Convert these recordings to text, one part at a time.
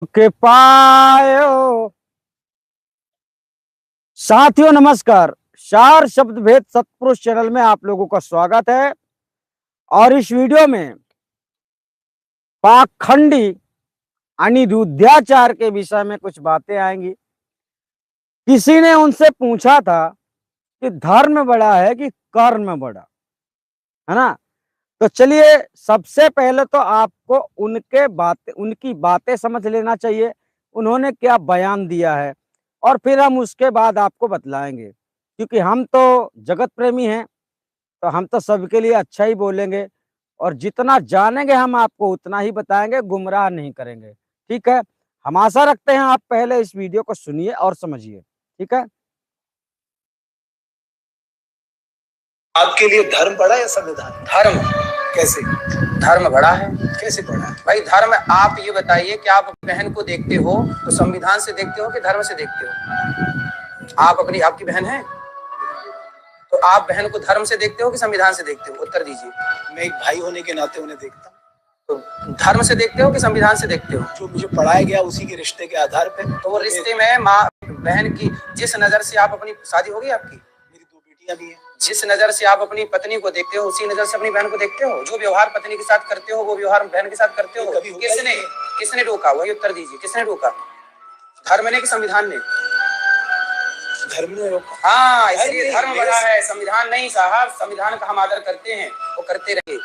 के पायो। साथियों नमस्कार। चार शब्द भेद सत्पुरुष चैनल में आप लोगों का स्वागत है। और इस वीडियो में पाखंडी अनिरुद्धाचार के विषय में कुछ बातें आएंगी। किसी ने उनसे पूछा था कि धर्म बड़ा है कि कर्म बड़ा है ना। तो चलिए, सबसे पहले तो आपको उनकी बातें समझ लेना चाहिए, उन्होंने क्या बयान दिया है, और फिर हम उसके बाद आपको बतलाएंगे। क्योंकि हम तो जगत प्रेमी हैं, तो हम तो सबके लिए अच्छा ही बोलेंगे, और जितना जानेंगे हम आपको उतना ही बताएंगे, गुमराह नहीं करेंगे। ठीक है, हम आशा रखते हैं आप पहले इस वीडियो को सुनिए और समझिए। ठीक है। आपके लिए धर्म बड़ा या संविधान? धर्म कैसे? धर्म बड़ा है। कैसे बड़ा है? भाई धर्म, आप ये बताइए कि आप बहन को देखते हो तो संविधान से देखते हो कि धर्म से देखते हो? आपकी बहन है तो आप बहन को धर्म से देखते हो कि संविधान से देखते हो? उत्तर दीजिए। मैं एक भाई होने के नाते उन्हें देखता हूँ। तो धर्म से देखते हो कि संविधान से देखते हो? जो मुझे पढ़ाया गया उसी के रिश्ते के आधार पे। तो वो रिश्ते में माँ बहन की जिस नजर से आप अपनी शादी होगी आपकी, मेरी दो बेटियां भी हैं। जिस नजर से आप अपनी पत्नी को देखते हो उसी नजर से अपनी बहन को देखते हो। जो व्यवहार पत्नी के साथ करते हो वो व्यवहार बहन के साथ करते हो। कभी किसने रोका? वही उत्तर दीजिए, किसने रोका? धर्म ने कि संविधान ने? धर्म ने रोका। हाँ, इसलिए धर्म बड़ा है, संविधान नहीं साहब। संविधान का हम आदर करते हैं, वो करते रहे।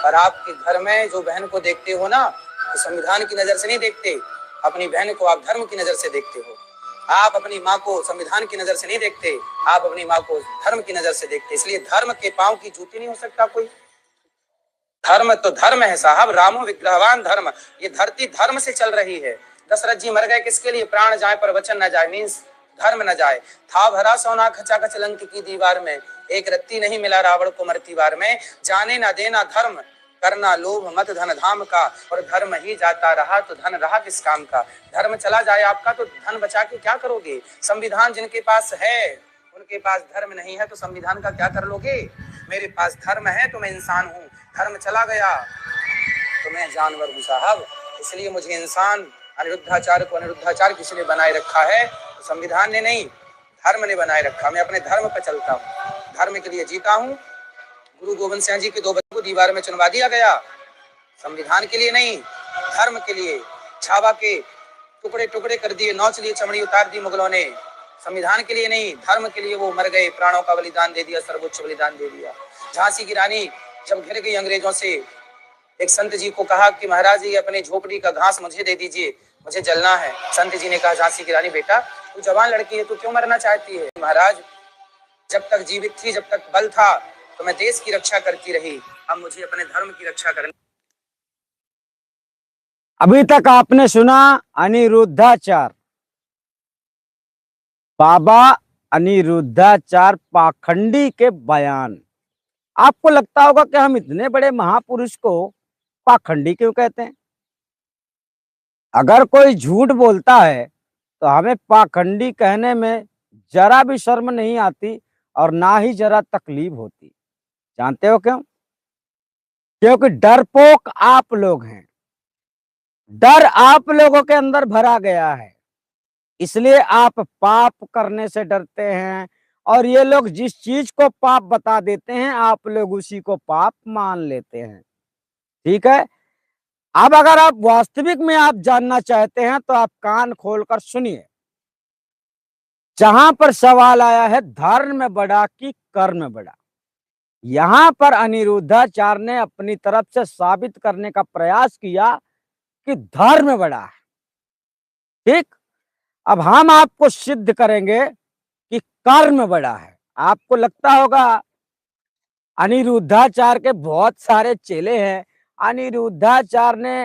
पर आपके घर में जो बहन को देखते हो ना, तो संविधान की नजर से नहीं देखते। अपनी बहन को आप धर्म की नजर से देखते हो। आप अपनी माँ को संविधान की नजर से नहीं देखते, आप अपनी माँ को धर्म की नजर से देखते। इसलिए धर्म के पांव की जूती नहीं हो सकता कोई। धर्म तो धर्म है साहब, रामो विग्रहवान धर्म। ये धरती धर्म से चल रही है। दशरथ जी मर गए किसके लिए? प्राण जाए पर वचन न जाए, मीन्स धर्म न जाए। था भरा सोना खचा खच लंक की दीवार में, एक रत्ती नहीं मिला रावण को मरती वार में। जाने न देना धर्म, करना लोभ मत धन धाम का, और धर्म ही जाता रहा तो धन रहा किस काम का। धर्म चला जाए आपका तो धन बचा के क्या करोगे? संविधान जिनके पास है उनके पास धर्म नहीं है तो संविधान का क्या कर लोगे? मेरे पास धर्म है तो मैं इंसान हूँ, धर्म चला गया तो मैं जानवर हूँ साहब। इसलिए मुझे इंसान अनिरुद्धाचार्य को अनिरुद्धाचार्य किसी ने बनाए रखा है? तो संविधान ने नहीं, धर्म ने बनाए रखा। मैं अपने धर्म पर चलता हूँ, धर्म के लिए जीता हूँ। गुरु गोविंद सिंह जी के दो बच्चों को दीवार में चुनवा दिया गया, संविधान के लिए नहीं, धर्म के लिए। छावा के टुकड़े टुकड़े कर दिए, नौच लिए चमड़ी उतार दी मुगलों ने, संविधान के लिए नहीं, धर्म के लिए वो मर गए, प्राणों का बलिदान दे दिया, सर्वोच्च बलिदान दे दिया। झांसी की रानी जब घिर गई अंग्रेजों से, एक संत जी को कहा कि महाराज जी अपनी झोपड़ी का घास मुझे दे दीजिए, मुझे जलना है। संत जी ने कहा झांसी की रानी बेटा तू जवान लड़की है, तू क्यों मरना चाहती है? महाराज जब तक जीवित थी, जब तक बल था तो मैं देश की रक्षा करती रही, अब मुझे अपने धर्म की रक्षा करनी। अभी तक आपने सुना अनिरुद्धाचार, बाबा अनिरुद्धाचार पाखंडी के बयान। आपको लगता होगा कि हम इतने बड़े महापुरुष को पाखंडी क्यों कहते हैं? अगर कोई झूठ बोलता है तो हमें पाखंडी कहने में जरा भी शर्म नहीं आती और ना ही जरा तकलीफ होती। जानते हो क्यों? क्योंकि डरपोक आप लोग हैं, डर आप लोगों के अंदर भरा गया है, इसलिए आप पाप करने से डरते हैं। और ये लोग जिस चीज को पाप बता देते हैं आप लोग उसी को पाप मान लेते हैं। ठीक है, अब अगर आप वास्तविक में आप जानना चाहते हैं तो आप कान खोलकर सुनिए। जहां पर सवाल आया है धर्म बड़ा कि कर्म बड़ा, यहां पर अनिरुद्धाचार्य ने अपनी तरफ से साबित करने का प्रयास किया कि धर्म बड़ा है। ठीक, अब हम आपको सिद्ध करेंगे कि कर्म बड़ा है। आपको लगता होगा अनिरुद्धाचार्य के बहुत सारे चेले हैं, अनिरुद्धाचार्य ने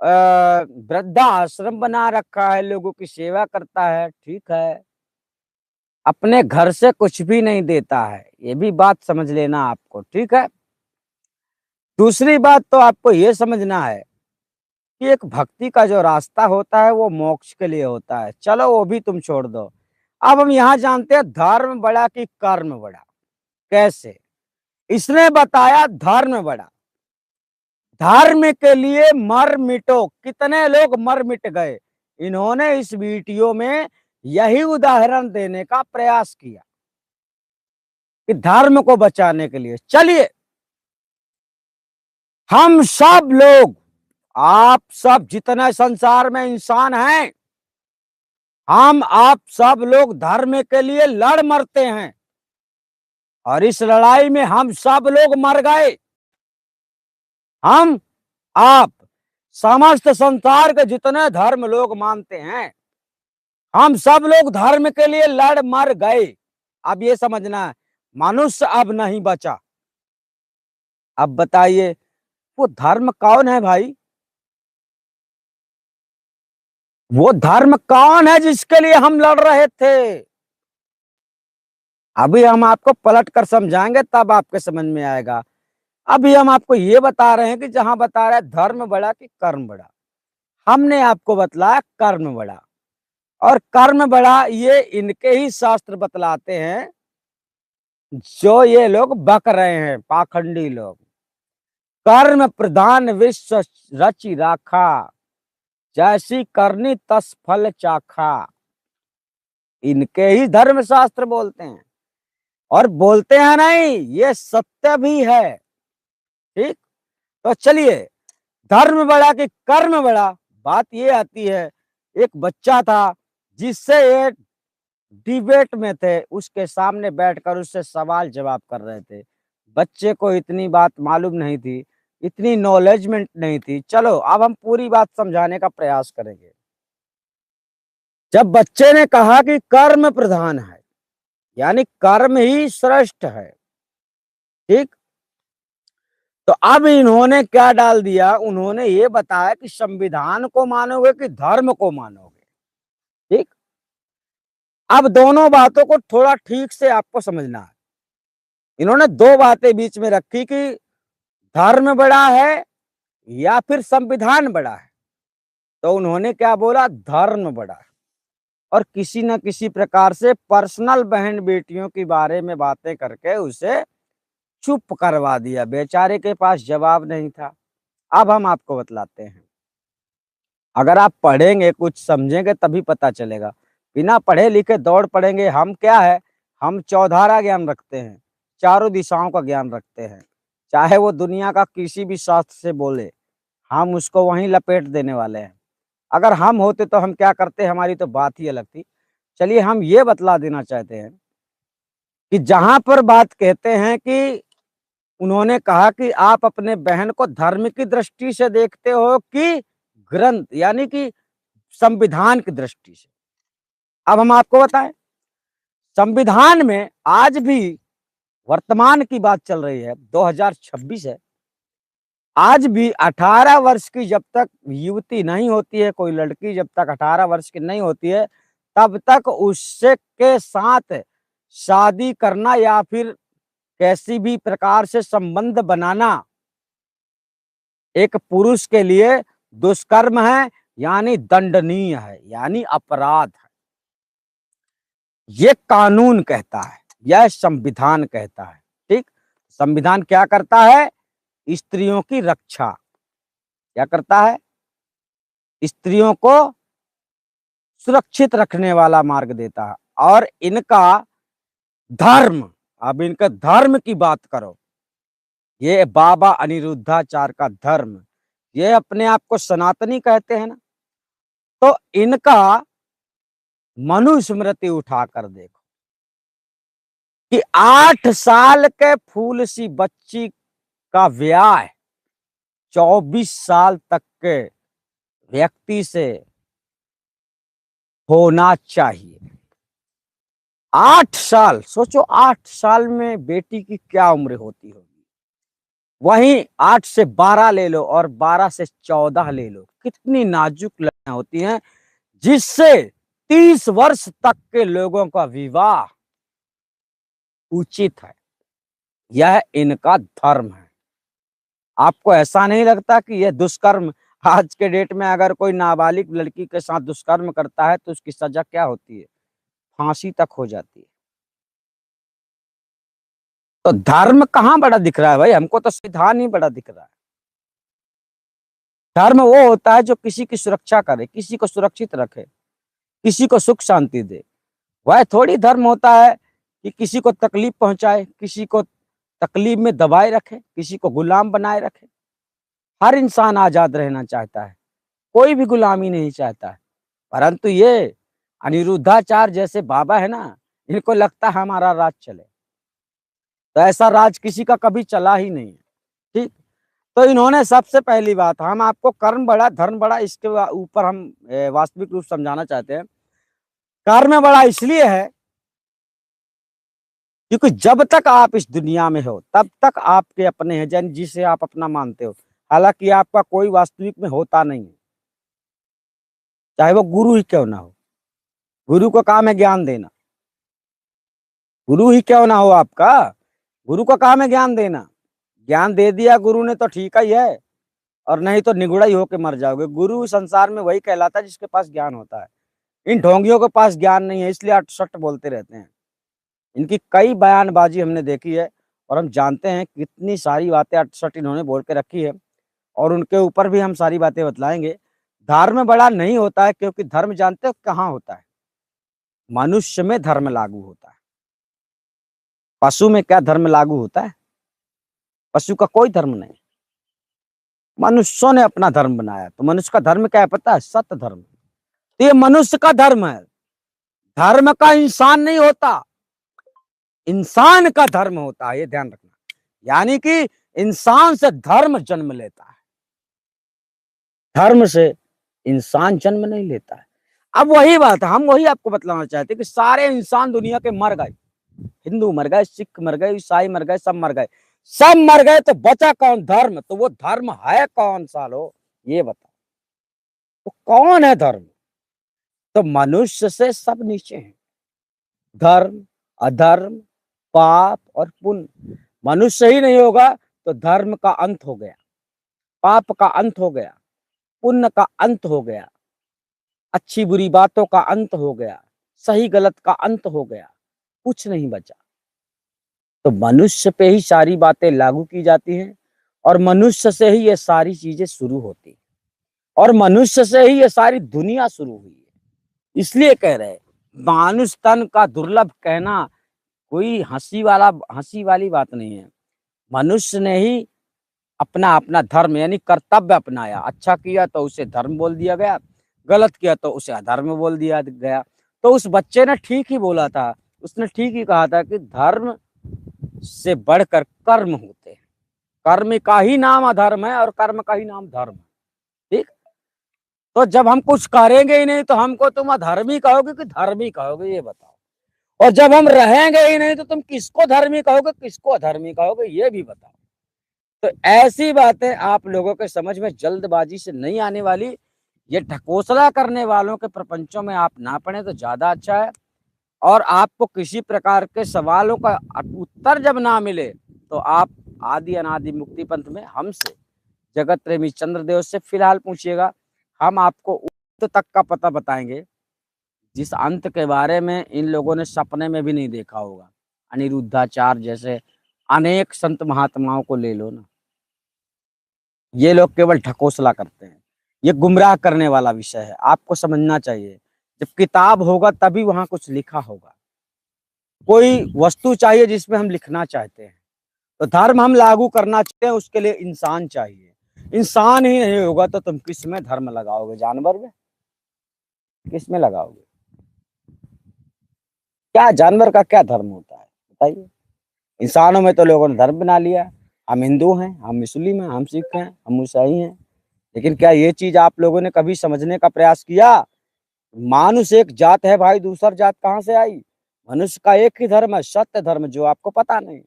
वृद्धा आश्रम बना रखा है, लोगों की सेवा करता है। ठीक है, अपने घर से कुछ भी नहीं देता है, ये भी बात समझ लेना आपको। ठीक है, दूसरी बात तो आपको ये समझना है कि एक भक्ति का जो रास्ता होता है वो मोक्ष के लिए होता है। चलो वो भी तुम छोड़ दो। अब हम यहाँ जानते हैं धर्म बड़ा कि कर्म बड़ा। कैसे? इसने बताया धर्म बड़ा। धर्म के लिए मर मिटो। कितने लोग मर मिट गए, इन्होंने इस वीडियो में यही उदाहरण देने का प्रयास किया कि धर्म को बचाने के लिए चलिए हम सब लोग, आप सब जितने संसार में इंसान हैं, हम आप सब लोग धर्म के लिए लड़ मरते हैं और इस लड़ाई में हम सब लोग मर गए। हम आप समस्त संसार के जितने धर्म लोग मानते हैं, हम सब लोग धर्म के लिए लड़ मर गए। अब ये समझना है, मनुष्य अब नहीं बचा। अब बताइए वो धर्म कौन है भाई? वो धर्म कौन है जिसके लिए हम लड़ रहे थे? अभी हम आपको पलट कर समझाएंगे, तब आपके समझ में आएगा। अभी हम आपको ये बता रहे हैं कि जहां बता रहा है धर्म बड़ा कि कर्म बड़ा, हमने आपको बतलाया कर्म बड़ा। और कर्म बड़ा ये इनके ही शास्त्र बतलाते हैं जो ये लोग बक रहे हैं, पाखंडी लोग। कर्म प्रधान विश्व रचि राखा, जैसी करनी तस फल चाखा। इनके ही धर्म शास्त्र बोलते हैं, और बोलते हैं नहीं, ये सत्य भी है। ठीक, तो चलिए धर्म बड़ा कि कर्म बड़ा, बात ये आती है। एक बच्चा था जिससे ये डिबेट में थे, उसके सामने बैठकर उससे सवाल जवाब कर रहे थे। बच्चे को इतनी बात मालूम नहीं थी, इतनी नॉलेजमेंट नहीं थी। चलो अब हम पूरी बात समझाने का प्रयास करेंगे। जब बच्चे ने कहा कि कर्म प्रधान है, यानी कर्म ही श्रेष्ठ है, ठीक, तो अब इन्होंने क्या डाल दिया, उन्होंने ये बताया कि संविधान को मानोगे कि धर्म को मानोगे। ठीक, अब दोनों बातों को थोड़ा ठीक से आपको समझना है। इन्होंने दो बातें बीच में रखी कि धर्म बड़ा है या फिर संविधान बड़ा है। तो उन्होंने क्या बोला, धर्म बड़ा है। और किसी न किसी प्रकार से पर्सनल बहन बेटियों के बारे में बातें करके उसे चुप करवा दिया। बेचारे के पास जवाब नहीं था। अब हम आपको बतलाते हैं, अगर आप पढ़ेंगे कुछ समझेंगे तभी पता चलेगा। बिना पढ़े लिखे दौड़ पड़ेंगे। हम क्या है, हम चौधारा ज्ञान रखते हैं, चारों दिशाओं का ज्ञान रखते हैं। चाहे वो दुनिया का किसी भी शास्त्र से बोले, हम उसको वहीं लपेट देने वाले हैं। अगर हम होते तो हम क्या करते, हमारी तो बात ही अलग थी। चलिए हम ये बतला देना चाहते हैं कि जहां पर बात कहते हैं कि उन्होंने कहा कि आप अपने बहन को धर्म की दृष्टि से देखते हो कि ग्रंथ यानी कि संविधान की दृष्टि से। अब हम आपको बताएं, संविधान में आज भी वर्तमान की बात चल रही है, 2026 है, आज भी 18 वर्ष की जब तक युवती नहीं होती है, कोई लड़की जब तक 18 वर्ष की नहीं होती है, तब तक उससे के साथ शादी करना या फिर कैसी भी प्रकार से संबंध बनाना एक पुरुष के लिए दुष्कर्म है, यानी दंडनीय है, यानी अपराध है। ये कानून कहता है, यह संविधान कहता है। ठीक, संविधान क्या करता है, स्त्रियों की रक्षा क्या करता है, स्त्रियों को सुरक्षित रखने वाला मार्ग देता है। और इनका धर्म, अब इनका धर्म की बात करो, ये बाबा अनिरुद्धाचार्य का धर्म, ये अपने आप को सनातनी कहते हैं ना, तो इनका मनुस्मृति उठाकर देखो कि 8 साल के फूल सी बच्ची का ब्याह 24 साल तक के व्यक्ति से होना चाहिए। 8 साल, सोचो 8 साल में बेटी की क्या उम्र होती होगी। वहीं 8 से 12 ले लो और 12 से 14 ले लो, कितनी नाजुक लड़कियां होती हैं, जिससे 30 वर्ष तक के लोगों का विवाह उचित है। यह इनका धर्म है। आपको ऐसा नहीं लगता कि यह दुष्कर्म, आज के डेट में अगर कोई नाबालिग लड़की के साथ दुष्कर्म करता है तो उसकी सजा क्या होती है, फांसी तक हो जाती है। तो धर्म कहां बड़ा दिख रहा है भाई, हमको तो संविधान ही बड़ा दिख रहा है। धर्म वो होता है जो किसी की सुरक्षा करे, किसी को सुरक्षित रखे, किसी को सुख शांति दे। वह थोड़ी धर्म होता है कि किसी को तकलीफ पहुंचाए, किसी को तकलीफ में दबाए रखे, किसी को गुलाम बनाए रखे। हर इंसान आजाद रहना चाहता है, कोई भी गुलामी नहीं चाहता है। परंतु ये अनिरुद्धाचार्य जैसे बाबा है ना, इनको लगता है हमारा राज चले, तो ऐसा राज किसी का कभी चला ही नहीं है। ठीक, तो इन्होंने सबसे पहली बात, हम आपको कर्म बड़ा धर्म बड़ा इसके ऊपर हम वास्तविक रूप समझाना चाहते हैं। कर्म बड़ा इसलिए है क्योंकि जब तक आप इस दुनिया में हो तब तक आपके अपने हैं, जन जिसे आप अपना मानते हो, हालांकि आपका कोई वास्तविक में होता नहीं है, चाहे वो गुरु ही क्यों ना हो। गुरु का काम है ज्ञान देना, गुरु ही क्यों ना हो आपका, गुरु का काम है ज्ञान देना। ज्ञान दे दिया गुरु ने तो ठीक ही है, और नहीं तो निगुड़ा ही होके मर जाओगे। गुरु संसार में वही कहलाता है जिसके पास ज्ञान होता है। इन ढोंगियों के पास ज्ञान नहीं है, इसलिए अटसट बोलते रहते हैं। इनकी कई बयानबाजी हमने देखी है और हम जानते हैं कितनी सारी बातें अटसट इन्होंने बोल के रखी है, और उनके ऊपर भी हम सारी बातें बतलाएंगे। धर्म बड़ा नहीं होता है, क्योंकि धर्म जानते हो कहाँ होता है? मनुष्य में धर्म लागू होता है। पशु में क्या धर्म लागू होता है? पशु का कोई धर्म नहीं। मनुष्यों ने अपना धर्म बनाया, तो मनुष्य का धर्म क्या है पता है? सत्य धर्म। तो ये मनुष्य का धर्म है। धर्म का इंसान नहीं होता, इंसान का धर्म होता है, ये ध्यान रखना। यानी कि इंसान से धर्म जन्म लेता है, धर्म से इंसान जन्म नहीं लेता है। अब वही बात है, हम वही आपको बतलाना चाहते हैं कि सारे इंसान दुनिया के मर गए, हिंदू मर गए, सिख मर गए, ईसाई मर गए, सब मर गए, सब मर गए, तो बचा कौन? धर्म। तो वो धर्म है कौन सा लो, ये बताओ, तो कौन है धर्म? तो मनुष्य से सब नीचे हैं, धर्म, अधर्म, पाप और पुण्य। मनुष्य ही नहीं होगा तो धर्म का अंत हो गया, पाप का अंत हो गया, पुण्य का अंत हो गया, अच्छी बुरी बातों का अंत हो गया, सही गलत का अंत हो गया, कुछ नहीं बचा। तो मनुष्य पे ही सारी बातें लागू की जाती हैं, और मनुष्य से ही ये सारी चीजें शुरू होती हैं, और मनुष्य से ही ये सारी दुनिया शुरू हुई है। इसलिए कह रहे हैं, मानुष तन का दुर्लभ कहना कोई हंसी वाली बात नहीं है। मनुष्य ने ही अपना अपना धर्म यानी कर्तव्य अपनाया। अच्छा किया तो उसे धर्म बोल दिया गया, गलत किया तो उसे अधर्म बोल दिया गया। तो उस बच्चे ने ठीक ही बोला था, उसने ठीक ही कहा था कि धर्म से बढ़कर कर्म होते हैं, कर्म का ही नाम अधर्म है और कर्म का ही नाम धर्म है। ठीक, तो जब हम कुछ करेंगे ही नहीं तो हमको तुम अधर्मी कहोगे कि धर्मी कहोगे, ये बताओ। और जब हम रहेंगे ही नहीं तो तुम किसको धर्मी कहोगे, किसको अधर्मी कहोगे, ये भी बताओ। तो ऐसी बातें आप लोगों के समझ में जल्दबाजी से नहीं आने वाली। ये ढकोसला करने वालों के प्रपंचों में आप ना पड़े तो ज्यादा अच्छा है। और आपको किसी प्रकार के सवालों का उत्तर जब ना मिले तो आप आदि अनादि मुक्ति पंथ में हमसे, जगत प्रेमी चंद्रदेव से फिलहाल पूछिएगा। हम आपको अंत तक का पता बताएंगे, जिस अंत के बारे में इन लोगों ने सपने में भी नहीं देखा होगा। अनिरुद्धाचार्य जैसे अनेक संत महात्माओं को ले लो ना, ये लोग केवल ढकोसला करते हैं। ये गुमराह करने वाला विषय है, आपको समझना चाहिए। जब किताब होगा तभी वहां कुछ लिखा होगा। कोई वस्तु चाहिए जिसमें हम लिखना चाहते हैं, तो धर्म हम लागू करना चाहते हैं, उसके लिए इंसान चाहिए। इंसान ही नहीं होगा तो तुम किस में धर्म लगाओगे? जानवर में? किस में लगाओगे? क्या जानवर का क्या धर्म होता है बताइए? इंसानों में तो लोगों ने धर्म बना लिया। हम हिंदू हैं, हम मुस्लिम हैं, हम सिख हैं, हम ईसाई हैं, लेकिन क्या ये चीज आप लोगों ने कभी समझने का प्रयास किया? मानुष एक जात है भाई, दूसर जात कहाँ से आई? मनुष्य का एक ही धर्म है, सत्य धर्म, जो आपको पता नहीं।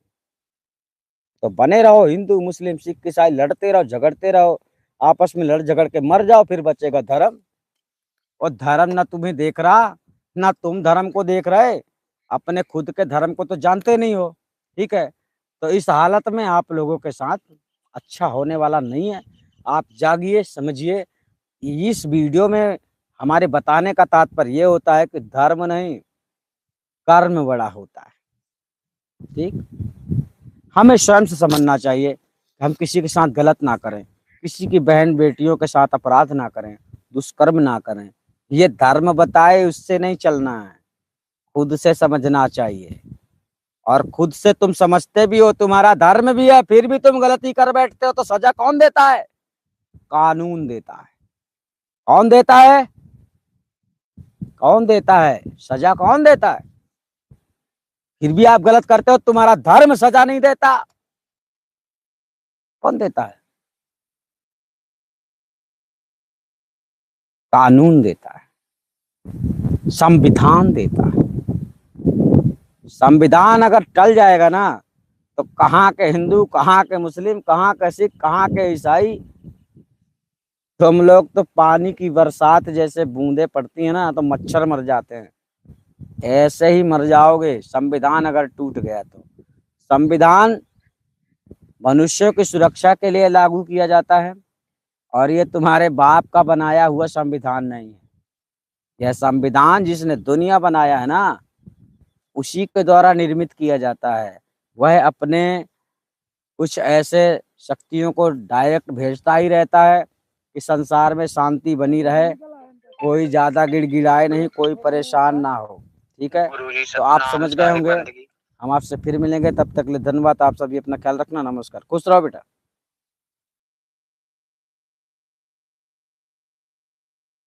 तो बने रहो हिंदू मुस्लिम सिख ईसाई, लड़ते रहो, झगड़ते रहो, आपस में लड़ झगड़ के मर जाओ, फिर बचेगा धर्म। और धर्म ना तुम्हें देख रहा, ना तुम धर्म को देख रहे, अपने खुद के धर्म को तो जानते नहीं हो। ठीक है, तो इस हालत में आप लोगों के साथ अच्छा होने वाला नहीं है। आप जागिए, समझिए। इस वीडियो में हमारे बताने का तात्पर्य ये होता है कि धर्म नहीं, कर्म बड़ा होता है। ठीक, हमें स्वयं से समझना चाहिए कि हम किसी के साथ गलत ना करें, किसी की बहन बेटियों के साथ अपराध ना करें, दुष्कर्म ना करें। ये धर्म बताए उससे नहीं चलना है, खुद से समझना चाहिए। और खुद से तुम समझते भी हो, तुम्हारा धर्म भी है, फिर भी तुम गलती कर बैठते हो, तो सजा कौन देता है? कानून देता है। कौन देता है? कौन देता है? सजा कौन देता है? फिर भी आप गलत करते हो, तुम्हारा धर्म सजा नहीं देता, कौन देता है? कानून देता है, संविधान देता है। संविधान अगर टल जाएगा ना, तो कहाँ के हिंदू, कहाँ के मुस्लिम, कहाँ के सिख, कहाँ के ईसाई, तुम लोग तो पानी की बरसात जैसे बूंदे पड़ती है ना, तो मच्छर मर जाते हैं, ऐसे ही मर जाओगे संविधान अगर टूट गया तो। संविधान मनुष्यों की सुरक्षा के लिए लागू किया जाता है, और ये तुम्हारे बाप का बनाया हुआ संविधान नहीं है। यह संविधान जिसने दुनिया बनाया है ना, उसी के द्वारा निर्मित किया जाता है। वह अपने कुछ ऐसे शक्तियों को डायरेक्ट भेजता ही रहता है कि संसार में शांति बनी रहे, कोई ज्यादा गिड़गिड़ाए नहीं, कोई परेशान ना हो। ठीक है, तो आप समझ गए होंगे। हम आपसे फिर मिलेंगे, तब तक के लिए धन्यवाद। आप सभी अपना ख्याल रखना। नमस्कार, खुश रहो बेटा।